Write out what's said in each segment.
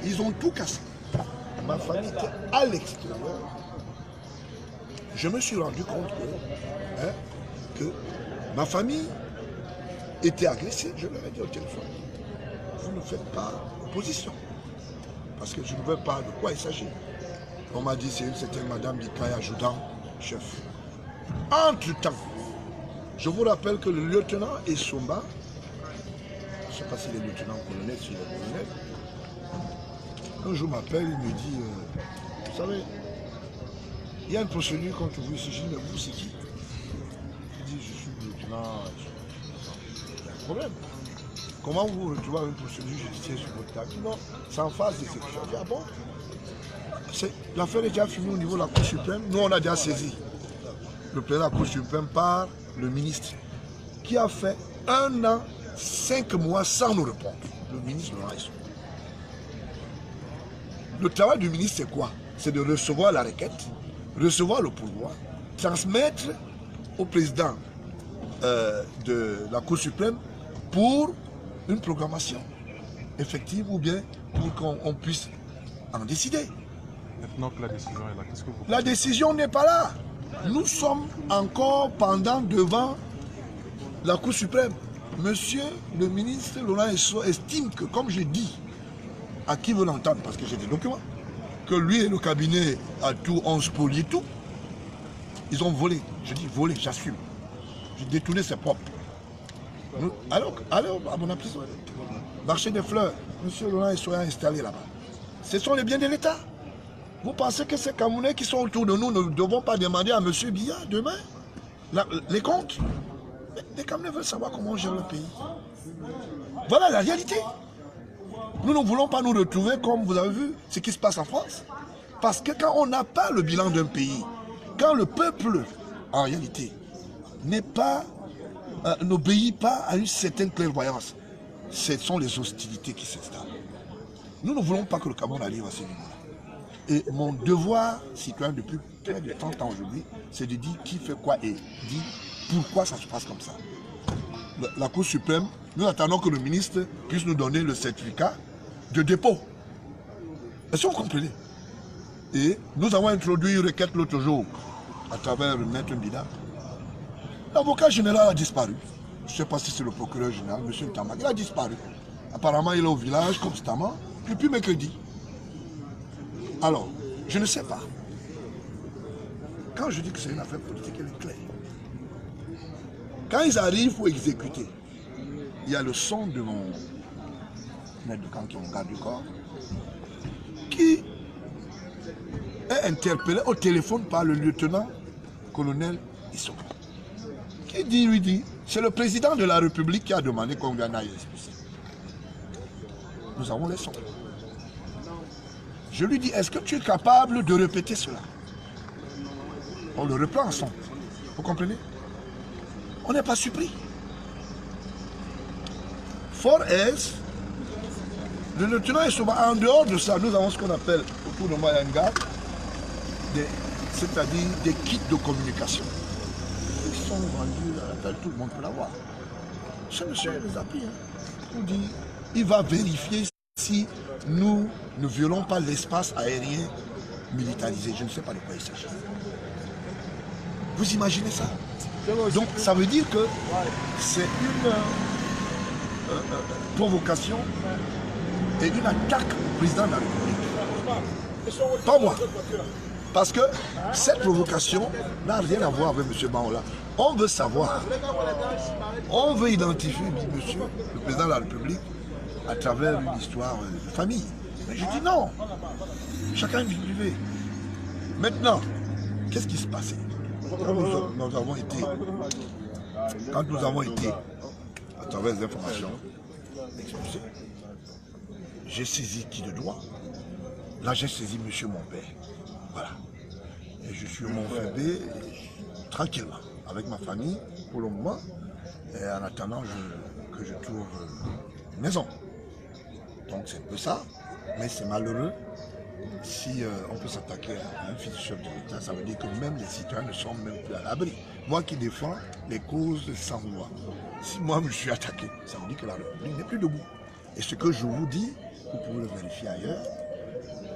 Ils ont tout cassé. Ma famille était à l'extérieur. Je me suis rendu compte que ma famille était agressée. Je leur ai dit au téléphone, vous ne faites pas opposition. Parce que je ne veux pas de quoi il s'agit. On m'a dit, c'est une certaine Madame Dikaya Joudan, chef. Entre-temps, je vous rappelle que le lieutenant Essomba, je ne sais pas s'il est lieutenant-colonel, s'il est colonel, un jour m'appelle, il me dit, vous savez, il y a une procédure contre vous ici. Je dis, mais vous, c'est qui? Il dit, je suis le lieutenant. Il y a un problème. Comment vous vous retrouvez avec une procédure judiciaire sur votre table? Non, c'est en phase d'exécution. Je dis, ah bon? L'affaire est déjà finie au niveau de la Cour suprême. Nous, on a déjà saisi le président de la Cour suprême par le ministre qui a fait 1 an, 5 mois sans nous répondre. Le ministre Laurent Essomba. Le travail du ministre, c'est quoi? C'est de recevoir la requête, recevoir le pourvoi, transmettre au président de la Cour suprême pour une programmation effective ou bien pour qu'on puisse en décider. Maintenant que la décision est là, qu'est-ce que vous faites? La décision n'est pas là. Nous sommes encore pendant devant la Cour suprême. Monsieur le ministre Laurent Essomba estime que, comme je dis, à qui veut l'entendre, parce que j'ai des documents, que lui et le cabinet à tout 11 spolié tout. Ils ont volé. Je dis volé, j'assume. J'ai détourné ses propres. Alors, à mon prison, marché des fleurs, monsieur Laurent Essomba installé là-bas. Ce sont les biens de l'État. Vous pensez que ces Camerounais qui sont autour de nous ne devons pas demander à monsieur Biya demain les comptes? Les Camerounais veulent savoir comment on gère le pays. Voilà la réalité. Nous ne voulons pas nous retrouver comme vous avez vu ce qui se passe en France. Parce que quand on n'a pas le bilan d'un pays, quand le peuple, en réalité, n'obéit pas à une certaine clairvoyance, ce sont les hostilités qui s'installent. Nous ne voulons pas que le Cameroun arrive à ce niveau-là. Et mon devoir citoyen depuis près de 30 ans aujourd'hui, c'est de dire qui fait quoi et dire pourquoi ça se passe comme ça. La Cour suprême, nous attendons que le ministre puisse nous donner le certificat de dépôt. Est-ce que vous comprenez? Et nous avons introduit une requête l'autre jour à travers le maître Mbida. L'avocat général a disparu. Je ne sais pas si c'est le procureur général, M. Ntamak. Il a disparu. Apparemment, il est au village constamment depuis mercredi. Alors, je ne sais pas. Quand je dis que c'est une affaire politique, elle est claire. Quand ils arrivent pour exécuter, il y a le son de mon maître de canton, garde du corps, qui est interpellé au téléphone par le lieutenant-colonel Essomba. Qui lui dit, c'est le président de la République qui a demandé qu'on vienne à expulser. Nous avons les sons. Je lui dis, est-ce que tu es capable de répéter cela? On le reprend en son. Vous comprenez? On n'est pas surpris. Fort est, le lieutenant Essomba, en dehors de ça, nous avons ce qu'on appelle, autour de moi, c'est-à-dire des kits de communication. Ils sont vendus à l'appel, tout le monde peut l'avoir. Ce monsieur les appuie. Il dit, il va vérifier si nous ne violons pas l'espace aérien militarisé. Je ne sais pas de quoi il s'agit. Vous imaginez ça? Donc ça veut dire que c'est une provocation et une attaque au président de la République. Pas moi. Parce que cette provocation n'a rien à voir avec M. Baola. On veut savoir, on veut identifier monsieur, le président de la République, à travers une histoire de famille. Mais je dis non. Chacun a une vie privée. Maintenant, qu'est-ce qui se passait? Quand nous avons été, à travers les informations, expulsés, j'ai saisi qui de droit. Là, j'ai saisi monsieur mon père. Voilà. Et je suis au Mont-Fébé, tranquillement, avec ma famille, pour le moment. Et en attendant que je trouve une maison. Donc c'est un peu ça. Mais c'est malheureux. Si on peut s'attaquer à un fils du chef de l'État, ça veut dire que même les citoyens ne sont même plus à l'abri. Moi qui défends les causes sans loi, si moi je suis attaqué, ça veut dire que la République n'est plus debout. Et ce que je vous dis, vous pouvez le vérifier ailleurs.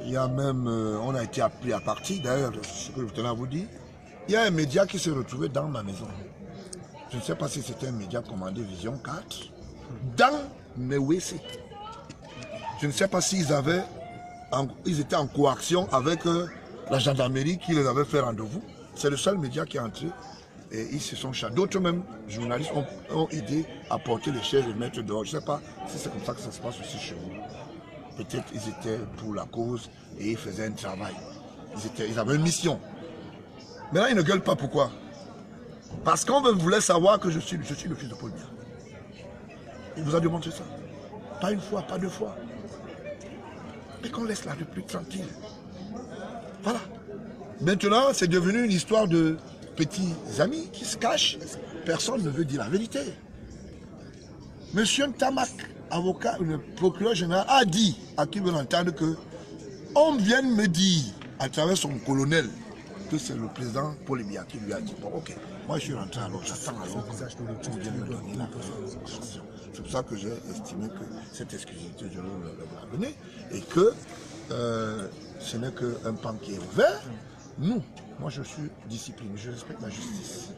Il y a même, on a été appelé à partir, d'ailleurs, ce que je tenais à vous dire, il y a un média qui s'est retrouvé dans ma maison. Je ne sais pas si c'était un média commandé Vision 4, dans mes WC. Je ne sais pas s'ils ils étaient en coaction avec la gendarmerie qui les avait fait rendez-vous. C'est le seul média qui est entré et ils se sont chargés. D'autres même journalistes ont aidé à porter les chaises et mettre dehors. Je ne sais pas si c'est comme ça que ça se passe aussi chez vous. Peut-être ils étaient pour la cause et ils faisaient un travail. Ils avaient une mission. Maintenant, ils ne gueulent pas. Pourquoi? Parce qu'on voulait savoir que je suis le fils de Paul Biya. Il vous a démontré ça. Pas une fois, pas deux fois. Mais qu'on laisse la République tranquille. Voilà. Maintenant, c'est devenu une histoire de petits amis qui se cachent. Personne ne veut dire la vérité. Monsieur Ntamak, avocat, le procureur général, a dit à qui veut l'entendre que on vient me dire, à travers son colonel, que c'est le président Paul Biya qui lui a dit. Bon, ok, moi je suis rentré alors, j'attends alors qu'on vienne me donner la présentation. C'est pour ça que j'ai estimé que cette exclusivité, je vais la donner et que ce n'est qu'un pan qui est ouvert. Nous, moi je suis discipliné, je respecte la justice.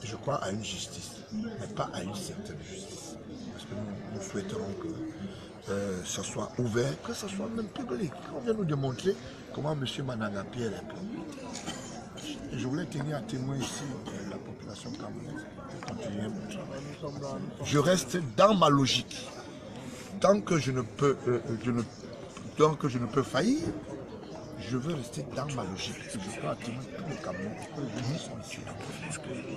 Je crois à une justice, mais pas à une certaine justice. Parce que nous souhaiterons que ça soit ouvert, que ça soit même public. On vient nous démontrer comment M. Mananga Pierre est propriétaire. Et je voulais tenir à témoin ici la population camerounaise pour continuer mon travail. Je reste dans ma logique. Tant que je ne peux, faillir, je veux rester dans ma logique. Je crois à témoin tous les Camerounais.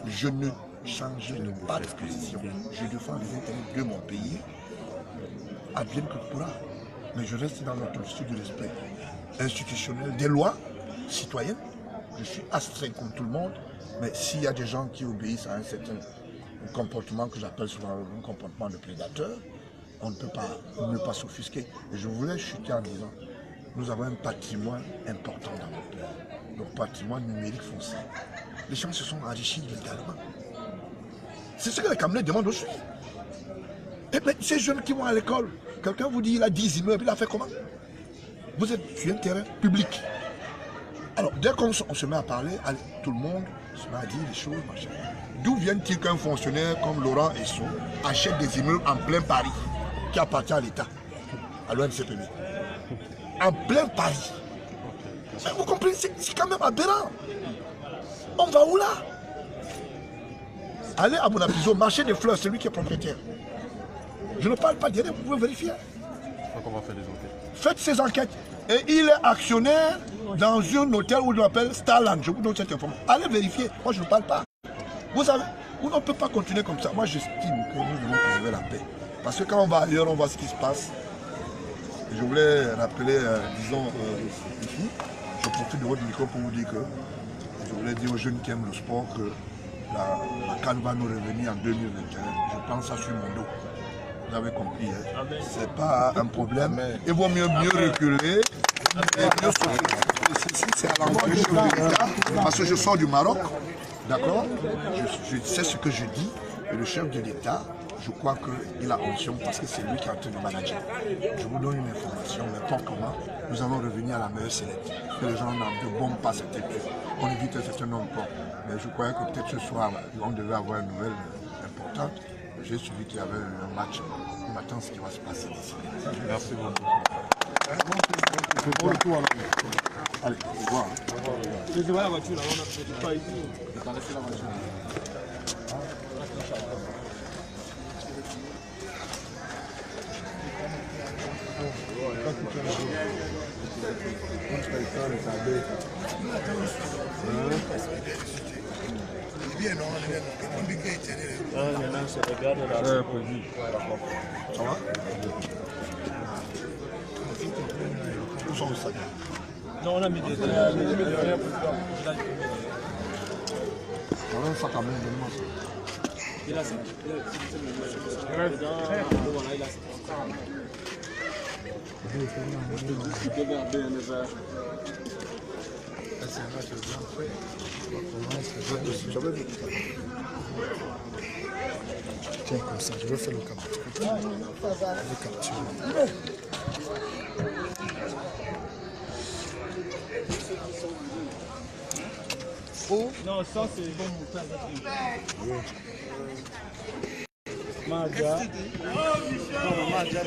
Je ne changerai pas de position. Je défends les intérêts de mon pays. Advienne que pourra. Mais je reste dans notre attitude de respect institutionnel des lois citoyennes. Je suis astreint comme tout le monde. Mais s'il y a des gens qui obéissent à un certain comportement que j'appelle souvent un comportement de prédateur, on ne peut pas ne pas s'offusquer. Et je voulais chuter en disant, nous avons un patrimoine important dans notre pays. Notre patrimoine numérique foncier. Les gens se sont enrichis légalement. C'est ce que les Camerounais demandent aussi. Et bien, ces jeunes qui vont à l'école, quelqu'un vous dit il a 10 immeubles, il a fait comment? Vous êtes sur un terrain public. Alors, dès qu'on se met à parler, tout le monde se met à dire les choses, machin. D'où vient-il qu'un fonctionnaire comme Laurent Esso achète des immeubles en plein Paris, qui appartient à l'État, à l'ONCPB? En plein Paris. Mais vous comprenez, c'est quand même aberrant. On va où là? Allez à Bonapiso, marché des fleurs, c'est lui qui est propriétaire. Je ne parle pas d'idée, vous pouvez vérifier. Donc on va faire des enquêtes. Faites ces enquêtes. Et il est actionnaire dans un hôtel où on appelle Starland. Je vous donne cette information. Allez vérifier. Moi, je ne parle pas. Vous savez, on ne peut pas continuer comme ça. Moi, j'estime que nous devons préserver la paix. Parce que quand on va ailleurs, on voit ce qui se passe. Je voulais rappeler, disons, ici, je profite de votre micro pour vous dire que je voulais dire aux jeunes qui aiment le sport que la CAN va nous revenir en 2021. Je pense ça sur mon dos. Vous avez compris, hein? C'est pas un problème. Il vaut mieux reculer et mieux se... C'est à l'endroit du chef de l'État, parce que je sors du Maroc, d'accord? Je sais ce que je dis, et le chef de l'État, je crois qu'il a option parce que c'est lui qui est en train de manager. Je vous donne une information, mais pas comment nous allons revenir à la meilleure sélection. Que les gens ne bombent pas cette équipe. On évite un certain nombre de corps. Mais je croyais que peut-être ce soir, on devait avoir une nouvelle importante. J'ai suivi qu'il y avait un match. On attend ce qui va se passer d'ici. Merci beaucoup. Bon retour alors. Allez, au revoir. Je vois la voiture là, on a pas ici. On va laisser la voiture. Bien, non, ça va? Nous sommes au stade. Non, on a mis des On a un sac à main, donne-moi ça. Il a ça. Voilà, il a ça. Tiens, comme ça, je vais faire le capture. Je vais capturer. Oh. Non, ça c'est bon mon père. Maja. Non, Maja.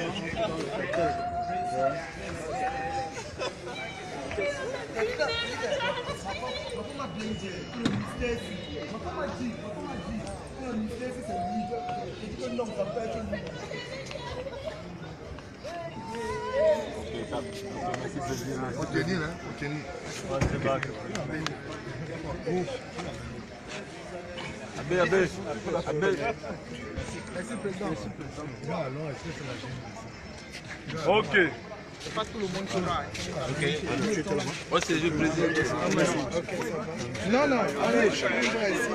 Faut tenir, hein, faut tenir. Ok. Pas tout le monde sera. Moi, c'est le président. Non, non, allez, chacun va ici.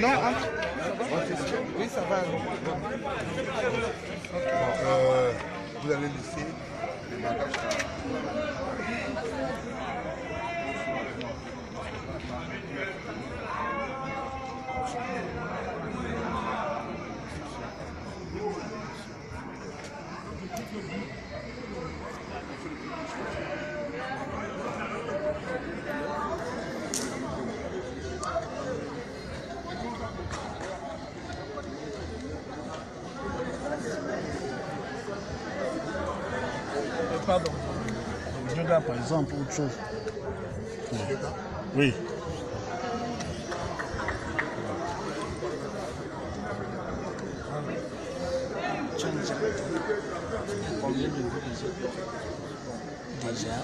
Non, oui, ça va. Vous allez laisser les bagages. Pardon. Je regarde par exemple autre chose. Oui. Combien de vues déjà?